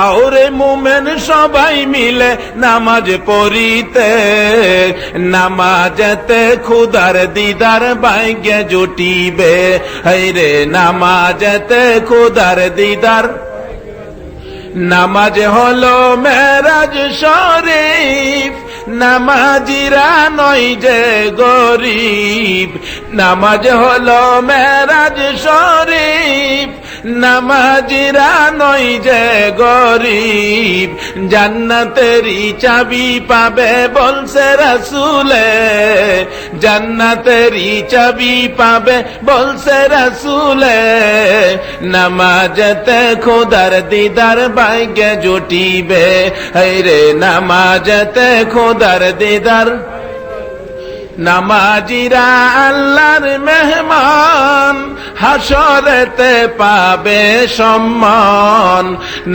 আওরে মোমেন সবাই মিলে নামাজ পড়িতে, নামাজেতে খুদার দিদার ভাগ্যে জুটিবে। হায়রে নামাজেতে খুদার দিদার, নামাজ হলো মেরাজ শরীফ, নামাজিরা নয় যে গরিব। নামাজ হলো মেরাজ শরীফ, নামাজিরা নয় যে গরিব। জান্নাতেরই চাবি পাবে বলছে রাসূলে, জান্নাতেরই চাবি পাবে বলছে রাসূলে। নামাজেতে খোদার দিদার ভাগ্যে জুটিবে। হায়রে নামাজেতে খোদার দিদার, নামাজিরা আল্লাহর মেহমান, হাসরেতে পাবে সম্মান।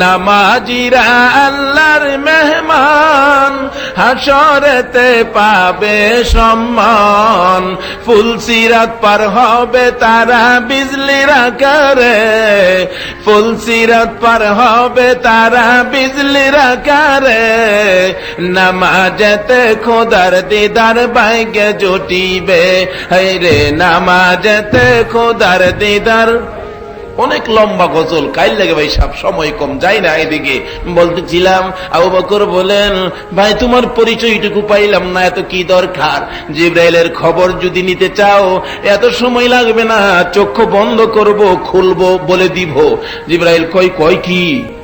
নামাজিরা আল্লাহর মেহমান, হাসরেতে পাবে সম্মান। ফুলসিরাত পার হবে তারা বিজলির আকারে, ফুলসিরাত পার হবে তারা বিজলির আকারে। নামাজেতে খোদার দিদার ভাগ্যে জুটিবে। হায়রে নামাজেতে খোদার দিদার। অনেক লম্বা গজল, কাইল লাগে ভাই সব, সময় কম, যাই না এদিকে। বলতেছিলাম আবু বকর বলেন, ভাই তোমার পরিচয়টুকু পাইলাম না, এত কি দরকার? জিবরাইলের খবর যদি নিতে চাও এত সময় লাগবে না, চক্ষু বন্ধ করব, খুলবো, বলে দিব। জিবরাইল কয় কি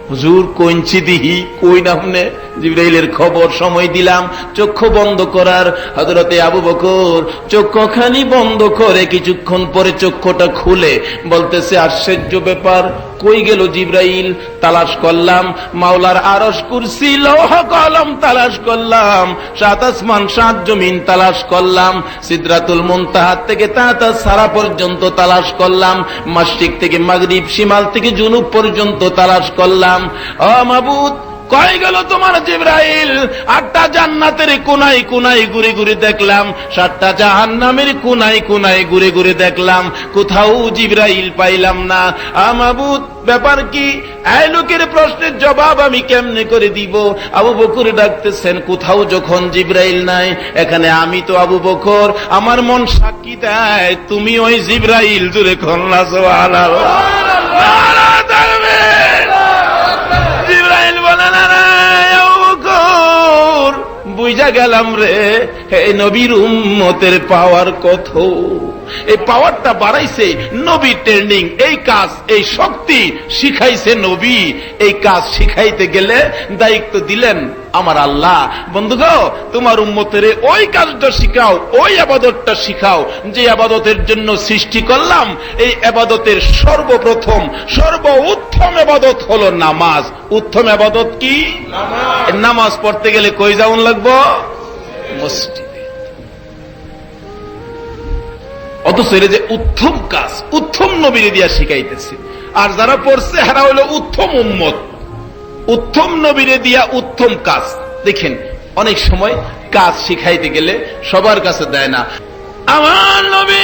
হুজুর, কইছি দিহি, কই না হুনে। জিবরাইলের খবর, সময় দিলাম চক্ষু বন্ধ করার। হযরতে আবু বকর চক্ষুখানি বন্ধ করে কিছুক্ষণ পরে চক্ষুটা খুলে বলতেছে, আশ্চর্য ব্যাপার, কই গেল জিবরাইল? তালাশ করলাম, মাওলার আরশ, কুরসি, লৌহ কলম তালাশ করলাম, সাত আসমান সাত জমিন তালাশ করলাম, সিদরাতুল মুনতাহা থেকে তাতা সারা পর্যন্ত তালাশ করলাম, মাশরিক থেকে মাগরিব, শিমাল থেকে জুনুব পর্যন্ত তালাশ করলাম। ও মাবুদ, কই গেল তোমার জিবরাইল? 8টা জান্নাতের কোনায় কোনায় ঘুরে ঘুরে দেখলাম, 7টা জাহান্নামের কোনায় কোনায় ঘুরে ঘুরে দেখলাম, কোথাও জিবরাইল পাইলাম না। মাবুদ, ব্যাপার কি? এই লোকের প্রশ্নের জবাব আমি কেমনে করে দিব? আবু বকর ডাকতেছেন, কোথাও যখন জিবরাইল নাই, এখানে আমি তো আবু বকর, আমার মন সাক্ষী দেয় তুমি ওই জিবরাইল। জুরে কন্যা সুবহানাল্লাহ। জিবরাইল বলেন, বুঝা গেলাম রে, হে নবীর উম্মতের পাওয়ার কত। এই পাওয়ারটা বাড়াইছে নবী, ট্রেনিং, এই কাজ, এই শক্তি শিখাইছে নবী। এই কাজ শিখাইতে গেলে দায়িত্ব দিলেন আমার আল্লাহ। বন্ধুগো, তোমার উম্মতের ওই কাজটা শিখাও, ওই ইবাদতটা শিখাও যে ইবাদতের জন্য সৃষ্টি করলাম। এই ইবাদতের সর্বপ্রথম সর্বোত্তম ইবাদত হলো নামাজ। উত্তম ইবাদত কি? নামাজ। নামাজ পড়তে গেলে কই যাওন লাগবো? মসজিদে। অথচ এর যে উত্তম কাজ, উত্তম নবীরে দিয়া শিখাইতেছে। আর যারা পড়ছে হারা হলো উত্তম উম্মত, উত্তম নবীরে দিয়া উত্তম কাজ। দেখেন, অনেক সময় কাজ শিখাইতে গেলে সবার কাছে দেয় না। আমার নবী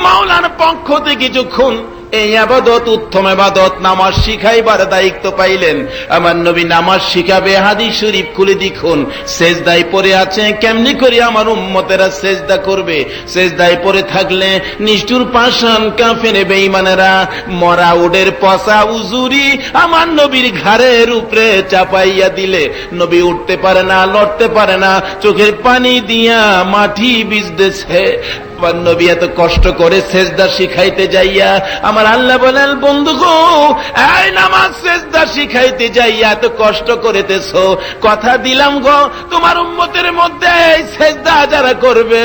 মাওলার পক্ষ থেকে যখন এই ইবাদত, উত্তম ইবাদত নামাজ শিখাইবার দায়িত্ব পাইলেন, আমার নবী নামাজ শিখাবে। হাদিস শরীফ খুলে দেখুন, সেজদায় পড়ে আছে, কেমনি করে আমার উম্মতেরা সেজদা করবে? সেজদায় পড়ে থাকলে নিষ্ঠুর পাষাণ কাফের বেঈমানেরা মরা উটের পচা উজুরি আমার নবীর ঘাড়ের উপরে চাপাইয়া দিলে নবী উঠতে পারে না, লড়তে পারে না, চোখের পানি দিয়া মাটি ভিজতেছে। আমার নবী এত কষ্ট করে সেজদা শিখাইতে যাইয়া আমার আল্লাহ বলেন, বন্ধু গো, এই নামাজ সেজদা শিখাইতে যাইয়া এত কষ্ট করিতেছ, কথা দিলাম গো তোমার উম্মতের মধ্যে এই সেজদা যারা করবে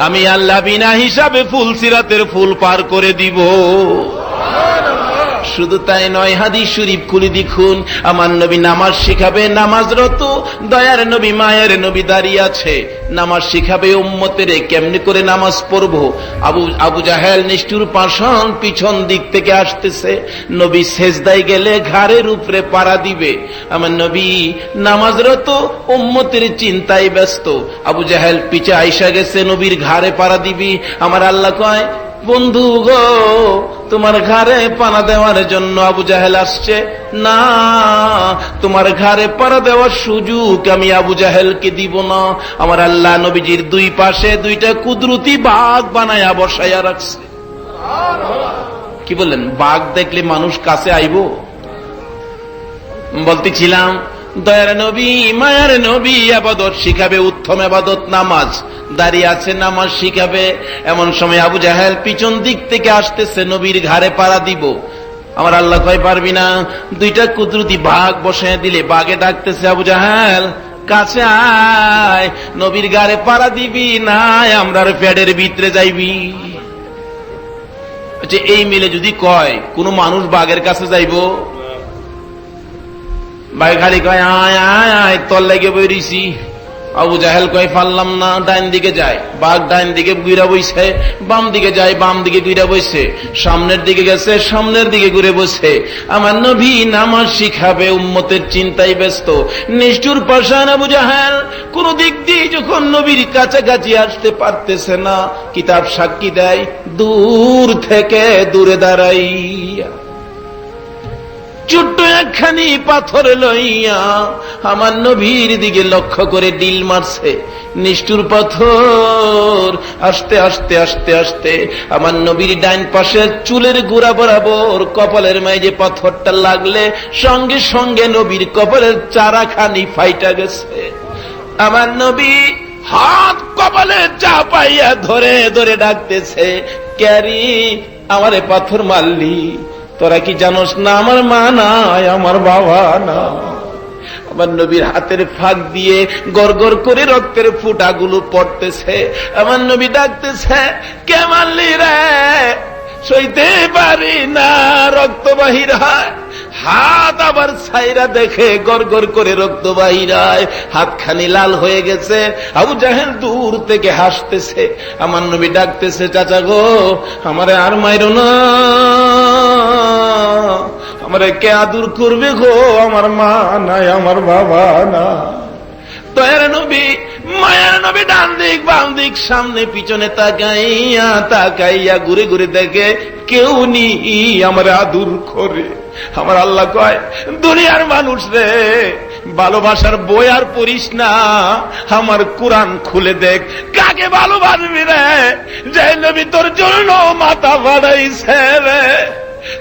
আমি আল্লাহ বিনা হিসাবে ফুল সিরাতের ফুল পার করে দিব। শুধু তাই নয়, হাদিস শরীফ খুলে দেখুন, আমার নবী নামাজ শিখাবে, নামাজরত দয়ার নবী, মায়ের নবী দাঁড়িয়ে আছে, নামাজ শিখাবে উম্মতের কেমনি করে নামাজ পড়বো। আবু জাহেল নিষ্ঠুর পাষাণ পিছন দিক থেকে আসতেছে, নবী সেজদায় গেলে ঘাড়ের উপরে পাড়া দিবে। আমার নবী নামাজরত উম্মতের চিন্তায় ব্যস্ত, আবু জাহেল পিছে আইসা গেছে, নবীর ঘাড়ে পাড়া দিবি। আমার আল্লাহ কয়, বন্ধু গো, তোমার ঘাড়ে পানা দেওয়ার জন্য আবু জাহেল আসছে না, তোমার ঘাড়ে পানা দেওয়ার সুযোগ আমি আবু জাহেলকে দিব না। আমার আল্লাহ নবীজির দুই পাশে দুইটা কুদরতি বাঘ বানায়া বসাইয়া রাখছে। কি বললেন? বাঘ দেখলে মানুষ কাছে আইব? বলতেছিলাম দয়ার নবী মায়ার নবী আবাদত শিখাবে, উত্তম আবাদত নামাজ, দাঁড়িয়ে আছে নামাজ শিখাবে। এমন সময় আবু জাহেল পিছন দিক থেকে আসতেছে, নবীর ঘাড়ে পাড়া দিব। আমার আল্লাহ কয় পারবি না। দুইটা কুদরতি বাঘ বসায় দিলে বাঘে ডাকতেছে, আবু জাহেল কাছে আয়, নবীর ঘাড়ে পাড়া দিবি না আমরা প্যাডের ভিতরে যাইবি। আচ্ছা, এই মিলে যদি কয় কোন মানুষ বাঘের কাছে যাইব? বাঘ খালি কয় আয় আয় আয়, তল লেগে বেরিয়েছি। আবু জাহেল কয় পারলাম না, ডাইন দিকে যায়। বাঘ ডাইন দিকে ঘুরে বইছে, বাম দিকে যায়, বাম দিকে ঘুরে বইছে, সামনের দিকে গেছে, সামনের দিকে ঘুরে বসে। আমার নবী নামাজ শিখাবে, উম্মতের চিন্তায় ব্যস্ত। নিষ্ঠুর পাষাণ আবু জাহেল কোন দিক দিয়ে যখন নবীর কাছাকাছি আসতে পারতেছে না, কিতাব সাক্ষী দেয় দূর থেকে দূরে দাঁড়াইয়া ছোট্ট একখানি পাথর লইয়া আমার নবীর দিকে লক্ষ্য করে ডিল মারছে। নিষ্ঠুর পাথর আস্তে আস্তে আস্তে আস্তে আমার নবীর ডাইন পাশে চুলের গোড়া বরাবর কপালের মাঝে পাথরটা লাগলে সঙ্গে সঙ্গে নবীর কপালের চারাখানি ফাইটা গেছে। আমার নবী হাত কপালে চাপাইয়া ধরে ধরে ডাকতেছে, ক্যারি আমারে পাথর মারলি, তোরা কি জানোস না আমার মা নাই, আমার বাবা না। আমার নবীর হাতের ফাঁক দিয়ে গড়গড় করে রক্তের ফুটাগুলো পড়তেছে। আমার নবী ডাকতেছে, কে মারলি রে? সইতে পারি না, রক্ত বাহির হয়। হাত আবার ছাইরা দেখে গড়গড় করে রক্ত বাহির হয়, হাতখানি লাল হয়ে গেছে। আবু জাহেল দূর থেকে হাসতেছে। আমার নবী ডাকতেছে, চাচা গো আমারে আর মাইরো না, আমারে কে আদর করবে গো? আমার মা নাই, আমার বাবা না। দয়ার নবী মায়ার নবী ডান দিক বাম দিক সামনে পিছনে তাকাইয়া তাকাইয়া ঘুরে ঘুরে দেখে কেউ নি আমার আদর করে। আমার আল্লাহ কয়, দুনিয়ার মানুষ রে, ভালোবাসার বই আর পড়িস না, আমার কোরআন খুলে দেখ, কাকে ভালোবাসবি রে? যে নবী তোর জন্য মাথা ফাড়াইছে রে,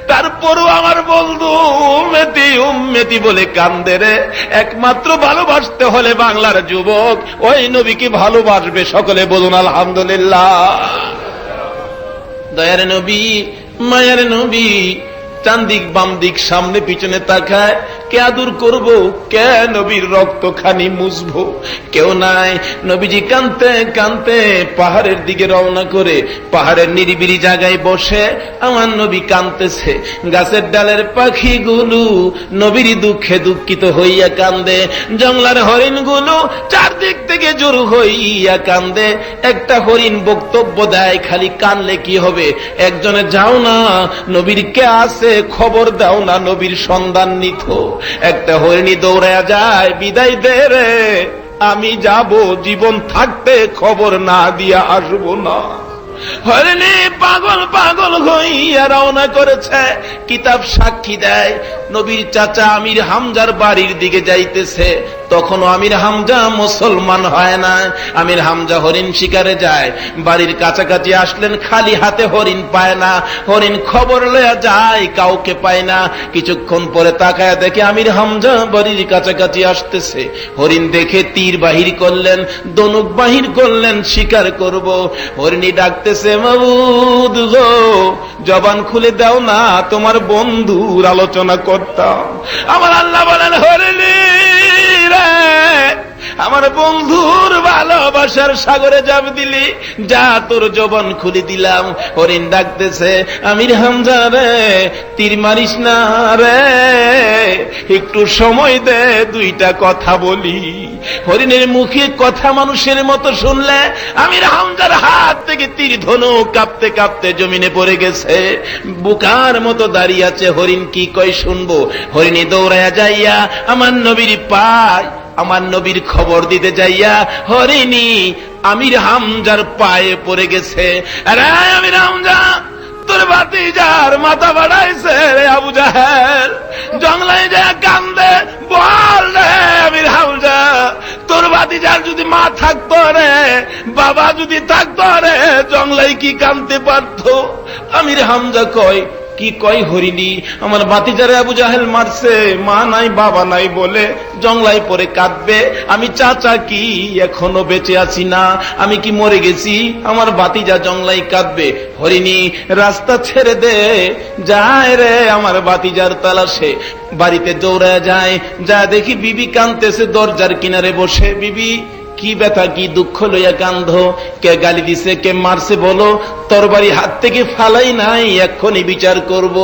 তারপরও আমার বন্ধু উম্মতি উম্মতি বলে কান্দে রে। একমাত্র ভালোবাসতে হলে বাংলার যুবক ওই নবীকে ভালোবাসবে। সকলে বলুন আলহামদুলিল্লাহ। দয়ার নবী মায়ার নবী ডান দিক বাম দিক সামনে পিছনে তাকায়, কে আদর করবো, কে নবীর রক্ত খানি মুছবো? কেউ নাই। নবীজি কানতে কানতে পাহাড়ের দিকে রওনা করে পাহাড়ের নিরিবিলি জায়গায় বসে আমার নবী কানতেছে। গাছের ডালের পাখিগুলো নবীর দুঃখে দুঃখিত হইয়া কান্দে, জংলার হরিণগুলো চারদিক থেকে জোর হইয়া কান্দে। একটা হরিণ বক্তব্য দেয়, খালি কানলে কি হবে? একজনে যাও না নবীর কে আছে খবর দাও না, নবীর সন্ধান নিত। একটা হরিণী দৌড়ায়া যায়, বিদায় দে রে, আমি যাব, জীবন থাকতে খবর না দিয়া আসবো না। হরিণী পাগল পাগল হইয়া রওনা করেছে। কিতাব সাক্ষী দেয় নবীর চাচা আমির হামজার বাড়ির দিকে যাইতেছে। তখনও আমির হামজা মুসলমান হয় না। আমির হামজা হরিণ শিকারে যায়, বাড়ির কাছাকাছি আসলেন, খালি হাতে হরিণ পায় না। হরিণ খবর লয়া যায়, কাউকে পায় না। কিছুক্ষণ পরে তাকায় দেখে আমির হামজা বাড়ির কাছাকাছি আসতেছে। হরিণ দেখে তীর বাহির করলেন, ধনুক বাহির করলেন, শিকার করব। হরিণী ডাকতেছে, মাবুদ গো জবান খুলে দাও না, তোমার বন্ধুর আলোচনা করতাম। আমার আল্লাহ বলেন, হরিণী রে, আমার বন্ধুর ভালোবাসার সাগরে যাব দিলি, যা তোর জবান খুলে দিলাম। হরিণ ডাকতেছে, আমির হামজা রে, তীর মারিস না রে, একটু সময় দে, দুইটা কথা বলি। হরিণের মুখে কথা মানুষের মতো শুনলে আমির হামজার হাত থেকে তীর ধনুক কাঁপতে কাঁপতে জমিনে পড়ে গেছে। বুকার মতো দাঁড়িয়ে আছে। হরিণ কি কয় শুনবো। হরিণী দৌড়াইয়া যাইয়া আমার নবীর পায়, আমার নবীর খবর দিতে যাইয়া হরিণী আমির হামজার পায়ে পড়ে গেছে। আরে আমির হামজা, তোর ভাতিজার মাথা বাড়াইছে রে আবু জাহেল। জংলাই যা কান্দে, বল রে আমির হামজা, তোর ভাতিজার যদি মা থাকতো রে, বাবা যদি থাকতো রে, জংলাই কি কান্দতে পারতো? আমির হামজা কয়, কি কয় হরিণী, আমার ভাতিজারে আবু জাহেল মারছে, মা নাই বাবা নাই বলে জংলাই পরে কাঁদবে। আমি চাচা কি এখনো বেঁচে আছি না? আমি কি মরে গেছি? আমার ভাতিজা জংলাই কাঁদবে। হরিণী রাস্তা ছেড়ে দে, যায় রে আমার ভাতিজার তালাশে। বাড়িতে দৌড়ায় যায়, যা দেখি বিবি কাঁদতেছে দরজার কিনারে বসে। বিবি, কি ব্যথা, কি দুঃখ লইয়া কান্ধ? কে গালি দিছে, কে মারছে বলো? তরবারি হাত থেকে ফালাই নাই, এক্ষুনি বিচার করব।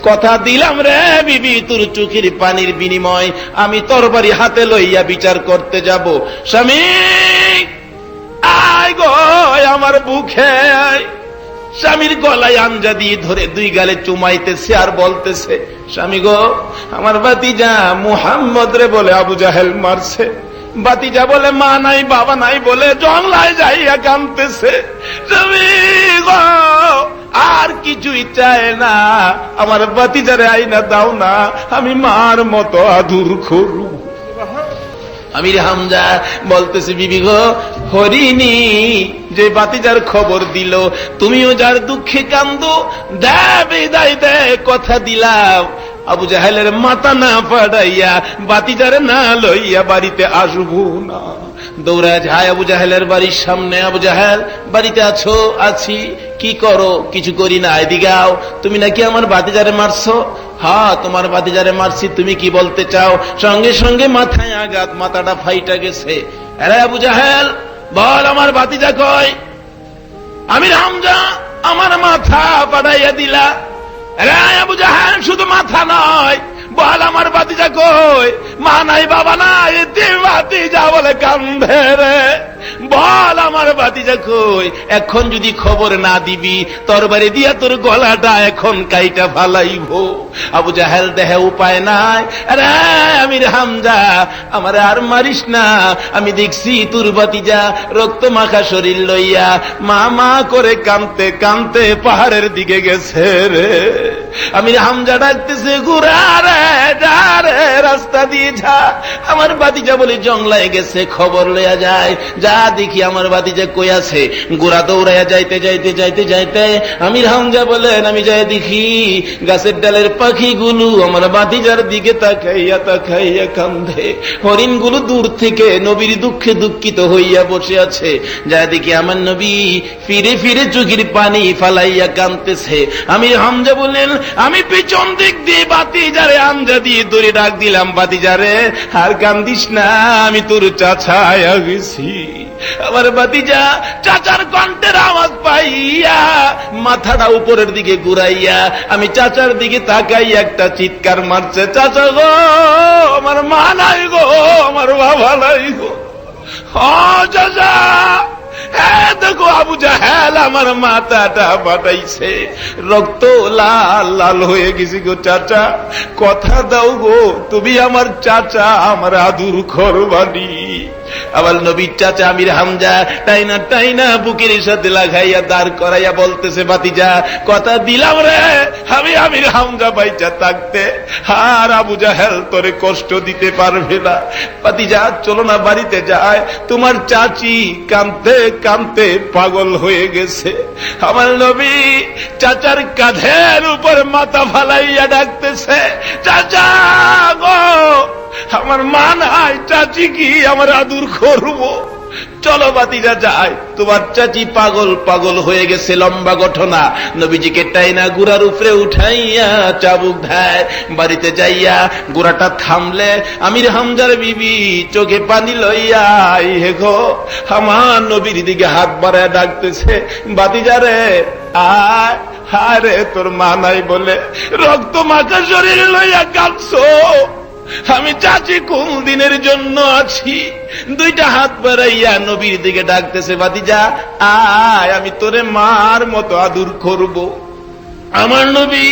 কথা দিলাম রে বিবি, তোর চোখের পানির বিনিময় আমি তরবারি হাতে লইয়া বিচার করতে যাব। স্বামী আয় গো আমার বুকে আয়। স্বামীর গলায় আঞ্জা দিয়ে ধরে দুই গালে চুমাইতেছে আর বলতেছে, স্বামী গো, আমার ভাতিজা মুহাম্মদ রে বলে আবু জাহেল মারছে। ভাতিজা বলে মা নাই বাবা নাই বলে জংলায় যাইয়া কাঁদতেছে। স্বামী গো, আর কিছুই চায় না, আমার ভাতিজারে আইনা দাও না, আমি মার মতো আদুর করু। আমির হামজা বলতেছে, বিবি গো, হরিণী যে ভাতিজার খবর দিল, তুমিও যার দুঃখে কান্দো, দে বিদায় দে, কথা দিলাম আবু জাহেলের মাথা না ফাড়াইয়া ভাতিজারে না লইয়া বাড়িতে আসবো না। দৌড়া যায় আবু জাহেলের বাড়ির সামনে। আবু জাহেল, বাড়িতে আছো? আছি। কি করো? কিছু করি না। এদিকে আও। তুমি নাকি আমার ভাতিজারে মারছো? হ্যাঁ, তোমার ভাতিজারে মারছি। তুমি কি বলতে চাও? সঙ্গে সঙ্গে মাথায় আঘাত, মাথাটা ফাইটা গেছে। আরে আবু জাহেল, বল আমার ভাতিজা কই? আমির হামজা আমার মাথা ফাটাইয়া দিলা। আরে আবু জাহেল, শুধু মাথা নয়, বল আমার ভাতিজা কই? মা নাই বাবা নাই, ভাতিজা বলে কান্দে রে। বল আমার ভাতিজা কই? এখন যদি খবর না দিবি, তরবারি দিয়া তোর গলাটা এখন কাইটা ফালাইব। আবু জাহেল দেহে উপায় নাই। আরে আমির হামজা, আমার আর মারিস না, আমি দেখছি তোর ভাতিজা রক্ত মাখা শরীর লইয়া মা মা করে কানতে কানতে পাহাড়ের দিকে গেছে রে। আমির হামজা ডাকতেছে, ঘুরা রে, যা রে, রাস্তা দিয়ে যা। আমার ভাতিজা বলে জংলায় গেছে, খবর লইয়া যায়। যা দেখি আমার ভাতিজা কই আছে। গোড়া দৌড়াইয়া যাইতে যাইতে যাইতে যাইতে আমির হামজা বলেন, আমি যাই দেখি গাছের ডালের পাখিগুলো আমার ভাতিজার দিকে তাকাইয়া তাকাইয়া কান্দে। হরিণগুলো দূর থেকে নবীর দুঃখে দুঃখিত হইয়া বসে আছে। যা দেখি আমার নবী ফিরে ফিরে চোখের পানি ফালাইয়া কান্দতেছে। আমির হামজা বললেন, আমি পিছন দিক দিয়ে ভাতিজারে আঞ্জা দিয়ে দড়ি ডাক দিলাম, ভাতিজারে আর কান্দিস না, আমি তোর চাচা আয়া গেছি। আমার ভাতিজা চাচার কণ্ঠের আওয়াজ পাইয়া মাথাটা উপরের দিকে ঘুরাইয়া আমি চাচার দিকে তাকাই একটা চিৎকার মারছে, চাচা গো, আমার মা নাই গো, আমার বাবা নাই গো। চাচা, হ্যাঁ দেখো আবু জাহেল আমার মাথাটা ফাটাইছে, রক্ত লাল লাল হয়ে গেছি গো চাচা। কথা দাও গো, তুমি আমার চাচা, আমার আদুর করবানি। আবার নবীর চাচা আমির হামজা টাইনা টাইনা বুকের সাথে লাগাইয়া দাঁড় করাইয়া বলতেছে, ভাতিজা কথা দিলাম রে, আমি আমির হামজা বাইচা থাকতে আর আবু জাহেল তোরে কষ্ট দিতে পারবে না। ভাতিজা চলো না বাড়িতে যায়, তোমার চাচি কাঁদতে কাঁদতে পাগল হয়ে গেছে। আমার নবী চাচার কাঁধের উপর মাথা ফালাইয়া ডাকতেছে, চাচা গো, আমার মা নাই, চাচি কি আমার আদুর করবো? চলো ভাতিজা যায়, তোমার চাচি পাগল পাগল হয়ে গেছে। লম্বা ঘটনা। নবীজিকে টাইনা গুড়ার উপরে উঠাইয়া চাবুক দেয়। বাড়িতে যাইয়া গুড়াটা থামলে আমির হামজার বিবি চোখে পানি লইয়া হে গো আমার নবীর দিকে হাত বাড়ায় ডাকতেছে, ভাতিজারে আয়। হারে তোর মা নাই বলে রক্ত মাখা শরীর লইয়া কাঁদছো, আমি চাচি কোন দিনের জন্য আছি। দুইটা হাত বাড়াইয়া নবীর দিকে ডাকতেছে, ভাতিজা আয়, আমি তোরে মার মতো আদর করব। আমার নবী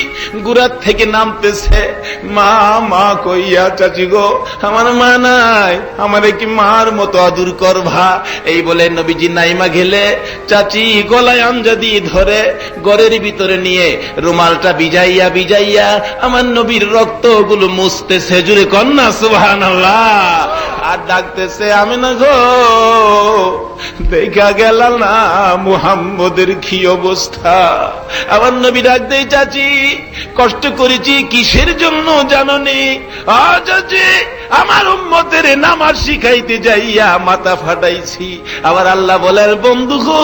গুড়ার থেকে নামতেছে, মা মা কইয়া, চাচি গো আমার মা নাই, আমারে কি মার মতো আদর করবা। এই বলে নবীজি নাইমা গেলে চাচি গলায় আঞ্জা দিয়ে ধরে ঘরের ভিতরে নিয়ে রুমালটা ভিজাইয়া ভিজাইয়া আমার নবীর রক্তগুলো মুছতেছে। জুড়ে কন্যা সুবহানাল্লাহ। আর ডাকতেছে, আমি না গো দেখা গেল না মুহাম্মদের কি অবস্থা। আমার নবী ডাক দেই, চাচি কষ্ট করেছি কিসের জন্য জাননি? চাচি আমার উম্মতের নামাজ শিখাইতে যাইয়া মাথা ফাটাইছি। আবার আল্লাহ বলেন, বন্ধু গো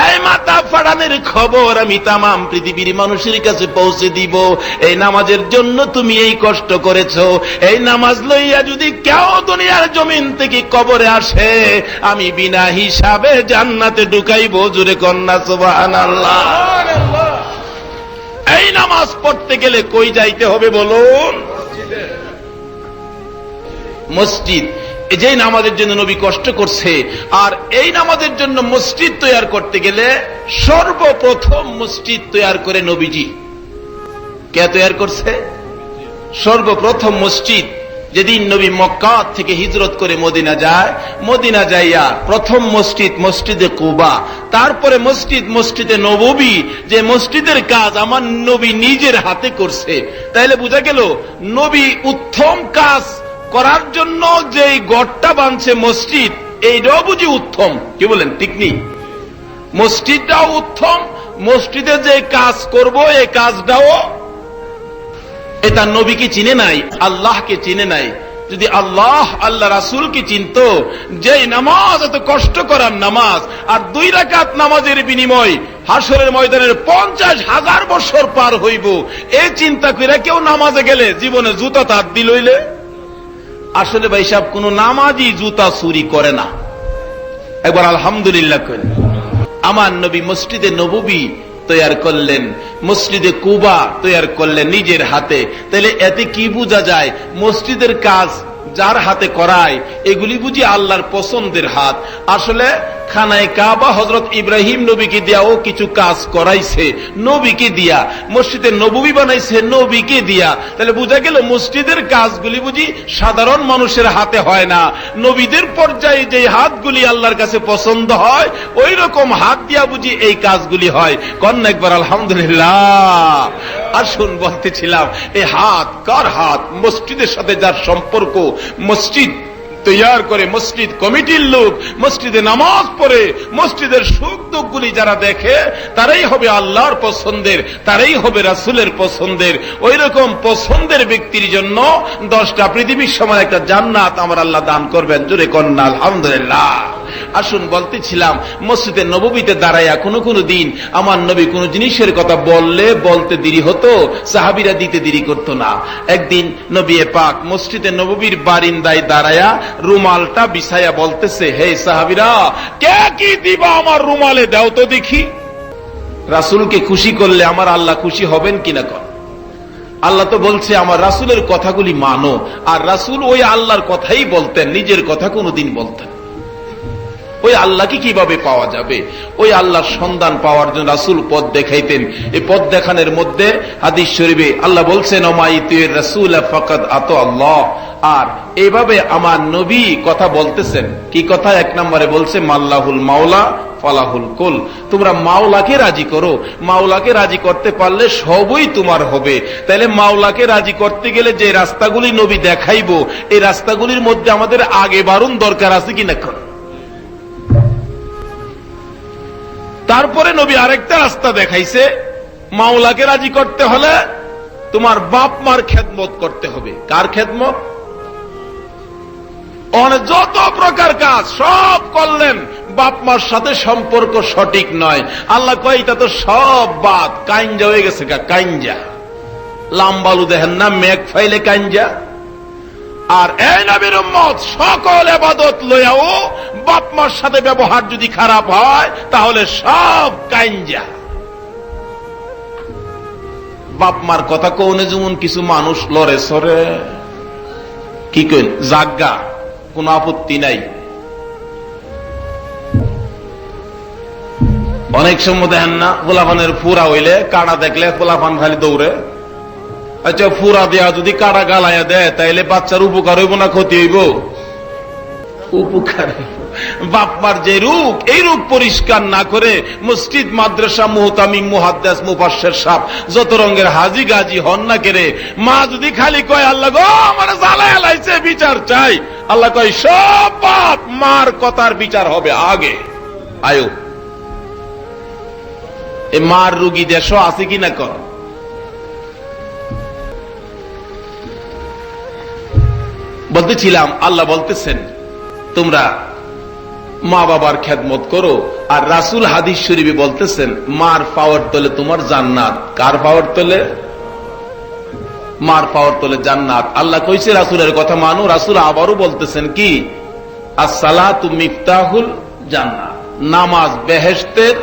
এই মাথা ফাটানোর খবর আমি তামাম পৃথিবীর মানুষের কাছে পৌঁছে দিব। এই নামাজের জন্য তুমি এই কষ্ট করেছো। এই নামাজ লইয়া যদি কেউ দুনিয়ার জমিন থেকে কবরে আসে, আমি বিনা হিসাবে জান্নাতে ঢুকাইব। জোরে কন্যা সুবহানাল্লাহ। এই নামাজ পড়তে গেলে কই যাইতে হবে বলুন? মসজিদ। যে নামাজের জন্য নবী কষ্ট করছে, আর এই নামাজের জন্য মসজিদ তৈরি করতে গেলে সর্বপ্রথম মসজিদ তৈরি করে নবীজি। কে তৈরি করছে? সর্বপ্রথম মসজিদ যেদিন নবী মক্কা থেকে হিজরত করে মদিনা যায়, মদিনা যাইয়া প্রথম মসজিদ মসজিদে কুবা, তারপরে মসজিদ মসজিদে নববী, যে মসজিদের কাজ আমার নবী নিজের হাতে করছে। তাইলে বোঝা গেল নবী উত্তম কাজ করার জন্য যে গড়টা বানছে মসজিদ, এইটাও বুঝি উত্তম। কি বলেন, ঠিক নেই? মসজিদটাও উত্তম, মসজিদে যে কাজ করব এই কাজটাও। এটা নবীকে চিনে নাই, আল্লাহকে চিনে নাই। যদি আল্লাহ আল্লাহ রাসূলকে চিনত, যে নামাজ এত কষ্ট করার নামাজ, আর 2 রাকাত নামাজের বিনিময় হাসরের ময়দানের 50,000 বছর পার হইব, এই চিন্তা করে কেউ নামাজে গেলে জীবনে জুতা তার দিল হইলে। আসলে ভাই সাহেব, কোন নামাজি জুতা চুরি করে না। একবার আলহামদুলিল্লাহ করেন। আমার নবী মসজিদে নববী তৈরি করলেন, মসজিদে কুবা তৈরি করলেন নিজের হাতে। তাহলে এতে কি বোঝা যায়? মসজিদের কাজ যার হাতে করায় এগুলি বুঝি আল্লাহর পছন্দের হাত। আসলে খানায় কাবা হযরত ইব্রাহিম নবীকে দিয়াও কিছু কাজ করাইছে, নবীকে দিয়া। মসজিদে নববী বানাইছে নবীকে দিয়া। তাহলে বোঝা গেল মসজিদের কাজগুলি বুঝি সাধারণ মানুষের হাতে হয় না, নবীদের পর্যায়ে যে হাতগুলি আল্লাহর কাছে পছন্দ হয় ওই রকম হাত দিয়া বুঝি এই কাজগুলি হয়। কন্যা একবার আলহামদুলিল্লাহ। আসুন বলতেছিলাম, এই হাত কার হাত? মসজিদের সাথে যার সম্পর্ক, মসজিদ তৈয়ার করে, মসজিদ কমিটির লোক, মসজিদে নামাজ পড়ে, মসজিদের সুখ দুঃখগুলি যারা দেখে, তারাই হবে আল্লাহর পছন্দের, তারাই হবে রাসূলের পছন্দের। ওই রকম পছন্দের ব্যক্তির জন্য 10টা পৃথিবীর সমান একটা জান্নাত আমার আল্লাহ দান করবেন। জোরে কন্যা আলহামদুলিল্লাহ। আসুন বলতেছিলাম, মসজিদে নববীতে দাঁড়াইয়া কোনো দিন আমার নবী কোন জিনিসের কথা বলতে দেরি হতো, সাহাবীরা দিতে দেরি করতো না। একদিন নবী পাক মসজিদে নববীর বারিন্দায় দাঁড়ায়া রুমালটা বিছায়া বলতেছে, হে সাহাবীরা, কে কি দিবা আমার রুমালে দাও তো দেখি। রাসূলকে খুশি করলে আমার আল্লাহ খুশি হবেন কিনা কর? আল্লাহ তো বলছে আমার রাসূলের কথাগুলি মানো। আর রাসূল ওই আল্লাহর কথাই বলতেন, নিজের কথা কোনদিন বলতেন। ওই আল্লাহকে কিভাবে পাওয়া যাবে? ওই আল্লাহর সন্ধান পাওয়ার জন্য রাসূল পথ দেখাইতেন। এই পথ দেখানোর মধ্যে হাদিস শরীফে আল্লাহ বলছেন, ওমাইতির রাসূল ফাকাদ আতা আল্লাহ। আর এইভাবে আমার নবী কথা বলতেছেন। কি কথা? 1 নম্বরে বলছে, মাল্লাহুল মাওলা ফালাহুল কুল। তোমরা মাওলাকে রাজি করো, মাওলাকে রাজি করতে পারলে সবই তোমার হবে। তাহলে মাওলাকে রাজি করতে গেলে যে রাস্তাগুলি নবী দেখাইবো, এই রাস্তাগুলির মধ্যে আমাদের আগে বাড়ুন দরকার আছে কিনা? তারপরে নবী আরেকটা রাস্তা দেখাইছে, মাওলাকে রাজি করতে হলে তোমার বাপ মার খেদমত করতে হবে। কার খেদমত? যত প্রকার কাজ সব করলেন, বাপ মার সাথে সম্পর্ক সঠিক নয়। আল্লাহ কয় এটা তো সব বাদ, কাইঞ্জা হয়ে গেছে। কাইঞ্জা লাম্বালু দেখেন না, মেঘ ফাইলে কাইঞ্জা। আর এই নবীর উম্মত সকল ইবাদত লইয়াও বাপ মার সাথে ব্যবহার যদি খারাপ হয় তাহলে সব কাইঞ্জা। বাপ মার কথা কওনে যেমন কিছু মানুষ লড়ে সরে, কি কইন জাগা, কোন আপত্তি নাই। অনেক সময় দেখেন না পোলাপানের ফুরা হইলে কাড়া দেখলে পোলাপান খালি দৌড়ে। আচ্ছা, ফুরা দেয়া যদি কাড়া গালাইয়া দেয় তাইলে বাচ্চার উপকার হইব না ক্ষতি হইব? উপকার। বাপমার যে রূপ, এই রূপ পরিষ্কার না করে মসজিদ মাদ্রাসা মুহতামিম মুহাদ্দিস মুফাসসির সাহেব যত রঙের হাজি গাজি হন না কেরে, মা যদি খালি কয় আল্লাহ গো আমার জ্বালায় লাইছে বিচার চাই, আল্লাহ কয় সব বাপ মার কথার বিচার হবে আগে। আয়ো এ মার রুগী দেশ আছে কিনা কর। বলতেছিলাম আল্লাহ বলতেছেন তোমরা মা বাবার খেদমত করো, আর রাসূল হাদিস শরীফে বলতেছেন মার পাওয়ার তলে তোমার জান্নাত। কার পাওয়ার তলে? মার পাওয়ার তলে জান্নাত। আল্লাহ কইছে রাসূলের কথা মানো। রাসূল আবারও বলতেছেন কি, আসসালাতু মিফতাহুল জান্নাত, নামাজ বেহেশতের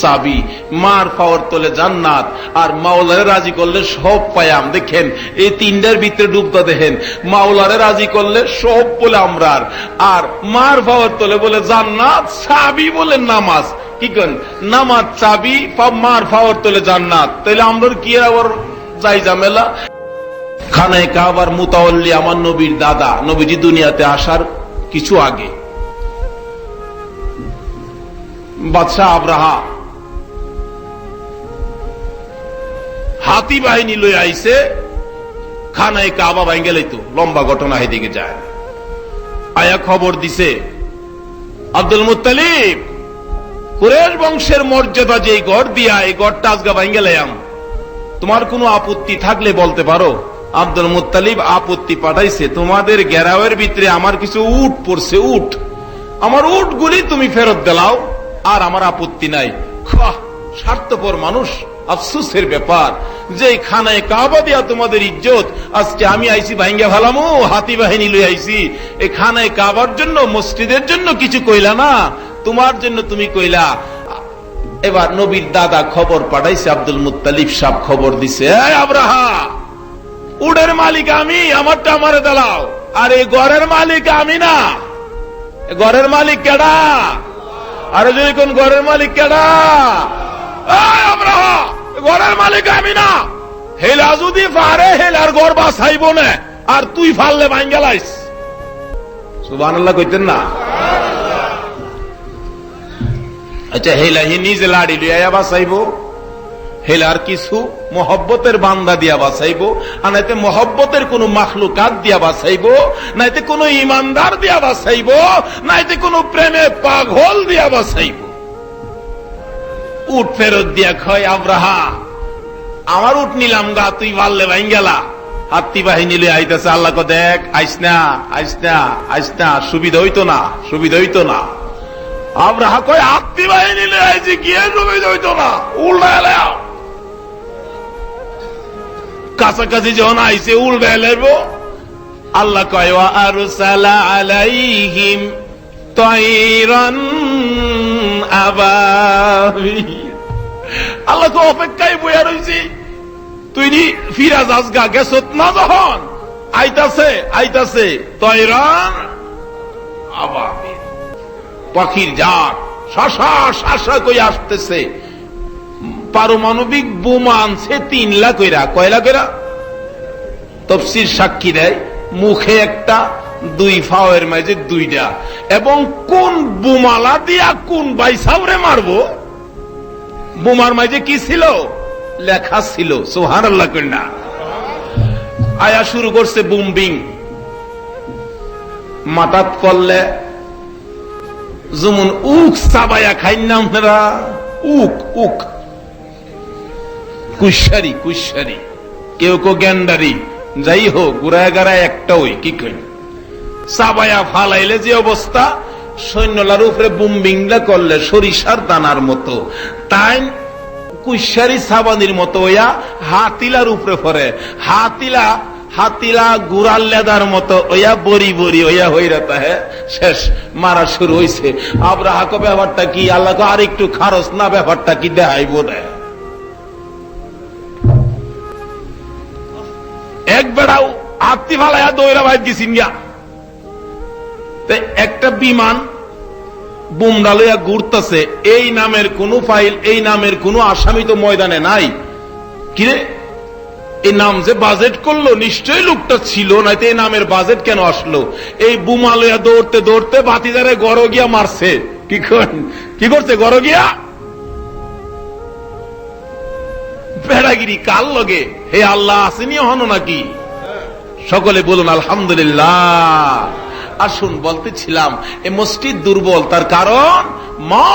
চাবি। মার পাওয়ার তলে জান্নাত, আর মাওলারে রাজি করলে সব পায়াম। দেখেন এই তিনটার ভিতরে ডুবতা দেখেন, মাওলারে রাজি করলে সব বলে আমরার, আর মার পাওয়ার তলে বলে জান্নাত, চাবি বলে নামাজ। কি করেন? নামাজ চাবি, মার পাওয়ার তলে জান্নাত। তাইলে আমরার কি আবার যাই ঝামেলা? খানায়ে কাবার মুতাওয়াল্লি আমার নবীর দাদা, নবীজি দুনিয়াতে আসার কিছু আগে বাদশাহ আব্রাহা হাতি বাহিনী লই আইছে, খানায়ে কাবা ভাঙ্গে লাইতো। লম্বা ঘটনা এদিকে যায়। আয়া খবর দিছে আব্দুল মুত্তালিব, কুরাইশ বংশের মর্যাদা যে ঘর দিয়া, এই ঘরটা আজকে ভাঙ্গে লাইয়াম, তোমার কোনো আপত্তি থাকলে বলতে পারো। আব্দুল মুত্তালিব আপত্তি পাঠাইছে, তোমাদের গেরাওয়ের ভিতরে আমার কিছু উট পড়ছে, উট, আমার উট গুলি তুমি ফেরত দিলাও, আর আমার আপত্তি নাই। স্বার্থপর মানুষ, আফসোসের ব্যাপার যে খানায়ে কাবা দিয়া তোমাদের ইজ্জত আজকে আমি আইছি ভাঙ্গা ফেলামু, হাতি বাহিনী লই আইছি। এই খানায়ে কাবার জন্য, মসজিদের জন্য কিছু কইলা না, তোমার জন্য তুমি কইলা। এবার নবীর দাদা খবর পাঠাইছে, আব্দুল মুত্তালিব সাহেব খবর দিছে, এই আব্রাহা, উটের মালিক আমি, আমারটা আমারে দাও। আর এই ঘরের মালিক আমি না, ঘরের মালিক কেডা? আরে যদি কোন ঘরের মালিক কেডা? আব্রাহা, ঘরের মালিক আমি না। হেলা যদি পারে হেলার ঘর বাঁচাইব না, আর তুই ফাললে ভাঙ্গা লাইস। সুবহানাল্লাহ কইতেন না? আচ্ছা, হেলা হি নিজে লাড়ি লইয়া বাঁচাইব, হেলার কিছু মহব্বতের বান্দা দিয়া বাঁচাইব, আর নাইতে মহব্বতের কোন মাখলুকাত দিয়া বাঁচাইব, নাইতে কোন ইমানদার দিয়া বাঁচাইব, নাইতে কোন প্রেমে পাগল দিয়া বাঁচাইব। উট ফেরত দিয়া কয় আব্রাহা, আমার উট নিলাম গা, তুই পারলে ভাই গেলা। হাতি বাহিনী লই আইতেছে। আল্লাহ কো দেখ, আইস না, আইস না, আইস না, সুবিধা হইতো না, সুবিধা হইতো না। আব্রাহা কয় হাতি বাহিনী লই আইছি, কি সুবিধা হইতো না, উল্টা এলাও। কাছাকাছি যখন আইছে উল্টা এলাইব। আল্লাহ কয় ওয়া আরসালা আলাইহিম তায়রান আবাবিল। আল্লাহ তো অপেক্ষায় বইয়া রইছি, তুই ফিরা যাস গা, গেছত না যখন, আইতাছে আইতাছে তায়রান আবাবিল, পাখির জাত শাসা শাসা কই আসতেছে। পারমাণবিক বোমা আনছে 3 লাখ কইরা। কয় লাখ কইরা? তাফসীর সাক্ষী দেয়, মুখে একটা, 2 ফাওয়ের মাঝে 2টা। এবং কোন বোমালা দিয়া কোন বাইসাউরে মারবো, বোমার মাঝে কি ছিল? লেখা ছিল। সুবহানাল্লাহ কইনা। আয়া শুরু করছে বুম্বিং। মাটাত করলে যেমন উক চাবাইয়া খাই না আপনারা, উক উক, কুশারি কুশারি, কেউ কেউ গ্যান্ডারি, যাই হোক গুড়ায় গাড়ায় একটা ওই কি কই চাবাইয়া ফালাইলে যে অবস্থা, সৈন্যলার উপরে বুম্বিংলা করলে সরিষার দানার মতো, তাই কুশারি সাবানির মতো ওয়া হাতিলার উপরে পড়ে। হাতিলা হাতিলা গুড়াল লেদার মতো ওয়া বড়ি বড়ি ওয়া হইরাতা। হ্যাঁ, শেষ মারা শুরু হইছে। আব্রাহা কো ব্যাপারটা কি? আল্লাহ কো আর একটু খারস না, ব্যাপারটা কি দেখাইবো না। এক বেড়াও হাতি ফালাইয়া দৌড়া বাইর গেছিন গিয়া। একটা বিমান বুমরা লইয়া ঘুরতেছে, এই নামের কোন ফাইল, এই নামের কোন আসামি তো ময়দানে নাই। কিরে, এই নাম যে বাজেট করলো নিশ্চয়ই লোকটা ছিল, নয়তো এই নামের বাজেট কেন আসলো? এই বুমা লইয়া দৌড়তে দৌড়তে বাতিদারে গড় গিয়া মারছে। কি করছে? গড় গিয়া বেড়াগিরি কাল লগে। হে আল্লাহ, আসেনি হনো নাকি? সকলে বলুন আলহামদুলিল্লাহ। আসুন, বলতেছিলাম এ মসজিদ দুর্বল, তার কারণ মা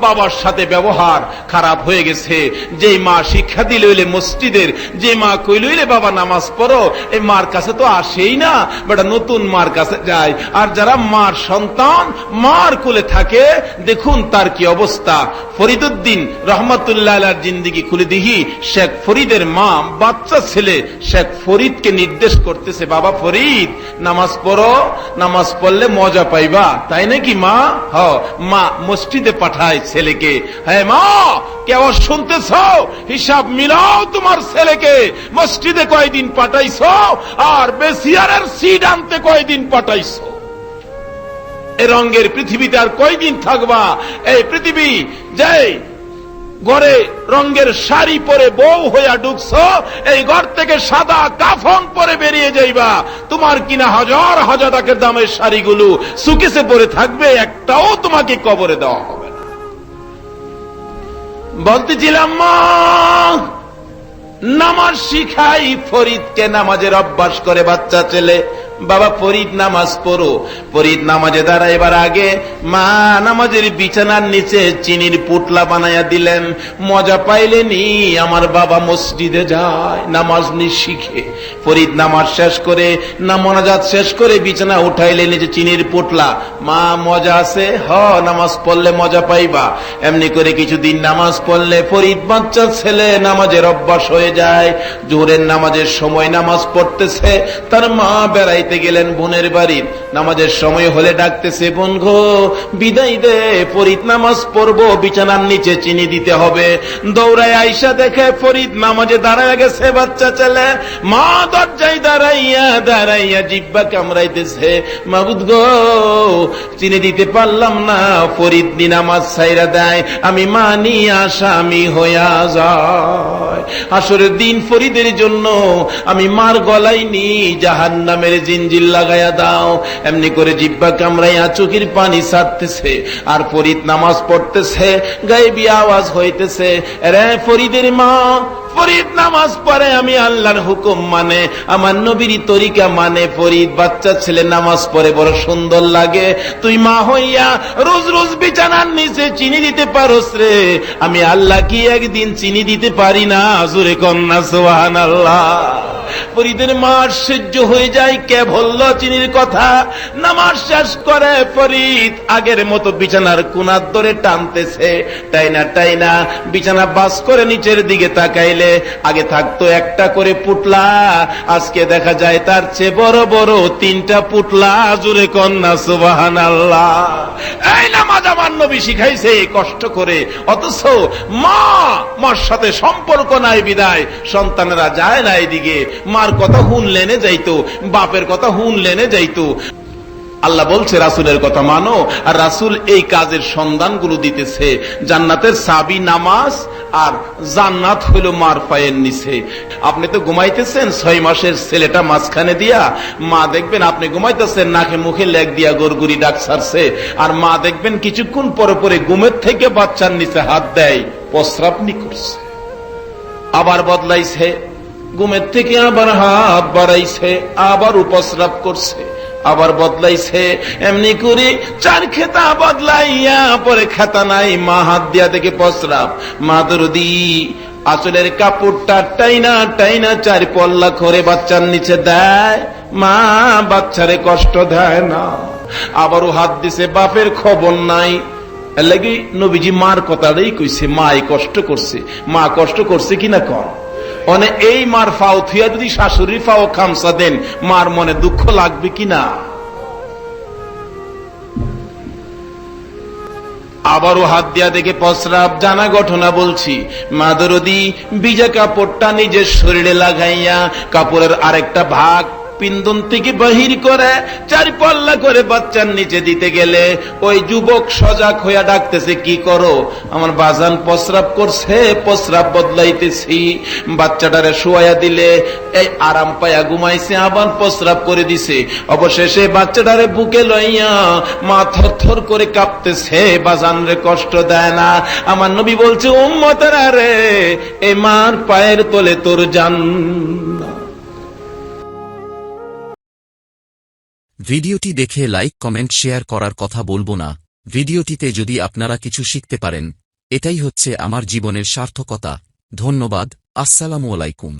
বাবার সাথে ব্যবহার খারাপ হয়ে গেছে। যে মা শিক্ষা দিলে হইলে মসজিদের, যে মা কইলে হইলে বাবা নামাজ পড়ো, এই মার কাছে তো আসেই না, বেটা নতুন মার কাছে যায়। আর যারা মার সন্তান মার কোলে থাকে, দেখুন তার কি অবস্থা। ফরিদউদ্দিন রহমতুল্লাহ আলাইহির জিন্দেগি খুলে দিহি, শেখ ফরিদের মা বাচ্চা ছেলে শেখ ফরিদকে নির্দেশ করতেছে, বাবা ফরিদ নামাজ পড়ো, নামাজ পড়লে মজা পাইবা, তাই নাকি মা? হ। মা মসজিদে পাঠায় ছেলেকে। হ্যাঁ মা, কেউ শুনতেছ? হিসাব মিলাও, তোমার ছেলেকে মসজিদে কয়দিন পাঠাইছো, আর বেসিয়ারের সিড আনতে কয়দিন পাঠাইছো? এ রঙের পৃথিবীতে আর কয়দিন থাকবা? এই পৃথিবী যে ঘরে রঙের শাড়ি পরে বউ হইয়া ঢুকছো, এই ঘর থেকে সাদা কাফন পরে বেরিয়ে যাইবা। তোমার কিনা হাজার হাজার টাকার দামের শাড়িগুলো সুকেসে পরে থাকবে, একটাও তোমাকে কবরে দেওয়া হবে না। বলতেছিলাম মা নামাজ শিখাই ফরিদকে, নামাজের অভ্যাস করে বাচ্চা ছেলে। বাবা ফরিদ নামাজ পড়ো। ফরিদ নামাজে দাঁড়াইবার আগে মা নামাজের বিছানার নিচে চিনির পুটলা বানাইয়া দিলেন। মজা পাইলেনি, আমার বাবা মসজিদে যায় নামাজ শিখে। ফরিদ নামাজ শেষ করে, মোনাজাত শেষ করে বিছানা উঠাইলে নিচে চিনির পুটলা। মা মজা আছে? হ, নামাজ পড়লে মজা পাইবা। এমনি করে কিছুদিন নামাজ পড়লে ফরিদ বাচ্চা ছেলে নামাজের অভ্যাস হয়ে যায়। জোহরের নামাজের সময় নামাজ পড়তেছে, তার মা বেড়াইতে গেলেন বোনের বাড়ির। নামাজের সময় হলে ডাকতেছে, বোন গো বিদায় দে, ফরিদ নামাজ পড়বো, বিছানার নিচে চিনি দিতে হবে। দৌড়ায় আইসা দেখে ফরিদ নামাজে দাঁড়ায় গেছে বাচ্চা ছেলে। মা দরজায় দাঁড়াইয়া দাঁড়াইয়া জিব্বা কামড়াইতেছে, মাবুদ গো চিনি দিতে পারলাম না, ফরিদ নি নামাজ ছাইরা দেয়, আমি মানি আসামি হইয়া যায়। আসরের দিন ফরিদের জন্য আমি মার গলায় নি জাহান্নামের জিঞ্জির লাগাইয়া দাও। এমনি করে জিব্বা কামড়াইয়া চোখের পানি ছাড়তেছে, আর ফরিদ নামাজ পড়তেছে, গায়েবী আওয়াজ হইতেছে, রে ফরিদের মা। ফরিদ নামাজ পড়ে, আমি আল্লাহর হুকুম মানে, আমার নবীর তরিকা মানে। ফরিদ বাচ্চা ছেলে নামাজ পড়ে, বড় সুন্দর লাগে। তুই মা হইয়া রোজ রোজ বিছানার নিচে চিনি দিতে পারোস রে, আমি আল্লাহ কি একদিন চিনি দিতে পারি না? জোরে কন্যা সুবহানাল্লাহ। ফরিদের মা আশ্চর্য হয়ে যায়, কে বলল চিনির কথা? নামাজ শেষ করে ফরিদ আগের মতো বিছানার কোনার ধরে টানতেছে, টাইনা টাইনা বিছানা বাস করে নিচের দিকে তাকাইলে আগে থাকতো একটা করে পুটলা, আজকে দেখা যায় তার চেয়ে বড় বড় 3টা পুটলা। জোরে কন্যা সুবহানাল্লাহ। এই নামাজ আমার নবী শিখাইছে কষ্ট করে, অথচ মার সাথে সম্পর্ক নাই বিদায় সন্তানেরা যায় না এদিকে। মার কথা হুনলেনে যাইতো, বাপের কথা হুনলেনে যাইতো। আল্লাহ বলছে রাসূলের কথা মানো, আর রাসূল এই কাজের সন্ধানগুলো দিতেছে। জান্নাতের চাবি নামাজ, আর জান্নাত হইল মার পায়ের নিচে। আপনি তো ঘুমাইতেছেন 6 মাসের ছেলেটা মাঝখানে দিয়া, মা দেখবেন আপনি ঘুমাইতেছেন, নাকে মুখে লেগ দিয়া গড়গুড়ি ডাক ছাড়ছে, আর মা দেখবেন কিছুক্ষণ পরে পরে ঘুমের থেকে বাচ্চার নিচে হাত দেয়, প্রস্রাব নি করছে, আবার বদলাইছে, ঘুমের থেকে আবার হাত বাড়াইছে, আবার উপস্রাব করছে, আবার বদলাইছে। এমনি করে 4 খেতা বদলাইয়া পরে খেতা নাই, মা হাত দিয়া দেখে প্রস্রাব। মা দরদি আঁচলের কাপড়টা টাইনা টাইনা 4 পল্লা করে বাচ্চার নিচে দেয়, মা বাচ্চারে কষ্ট দেয় না। আবারও হাত দিছে, বাপের খবর নাই। এর লাগি নবীজি মার কথাটাই কইছে, মাই কষ্ট করছে। মা কষ্ট করছে কিনা কন? এই মার ফাও থুয়া যদি শাশুড়ির ফাও খামসা দেন, মার মনে দুঃখ লাগবে কিনা? আবারও হাত দিয়া দেখে প্রস্রাব। জানা ঘটনা বলছি, মা দরদি ভিজা কাপড়টা নিজের শরীরে লাগাইয়া কাপড়ের আরেকটা ভাগ পিন্দন থেকে বাহির করে 4 পাল্লা করে বাচ্চার নিচে দিতে গেলে ওই যুবক সজাগ হইয়া ডাকতেছে, কি করো? আমার বাজান প্রস্রাব করছে, প্রস্রাব বদলাইতেছি। বাচ্চাটারে শোয়া দিলে এই আরাম পায়া ঘুমাইছে, আবার প্রস্রাব করে দিছে। অবশেষে বাচ্চাটারে বুকে লইয়া মা থরথর করে কাঁপতেছে, বাজান রে কষ্ট দেয় না। আমার নবী বলছে, উম্মতেরা রে, এই মার পায়ের তলে তোর জান্নাত। ভিডিওটি দেখে লাইক, কমেন্ট, শেয়ার করার কথা বলবো না। ভিডিওটিতে যদি আপনারা কিছু শিখতে পারেন, এটাই হচ্ছে আমার জীবনের সার্থকতা। ধন্যবাদ। আসসালামু আলাইকুম।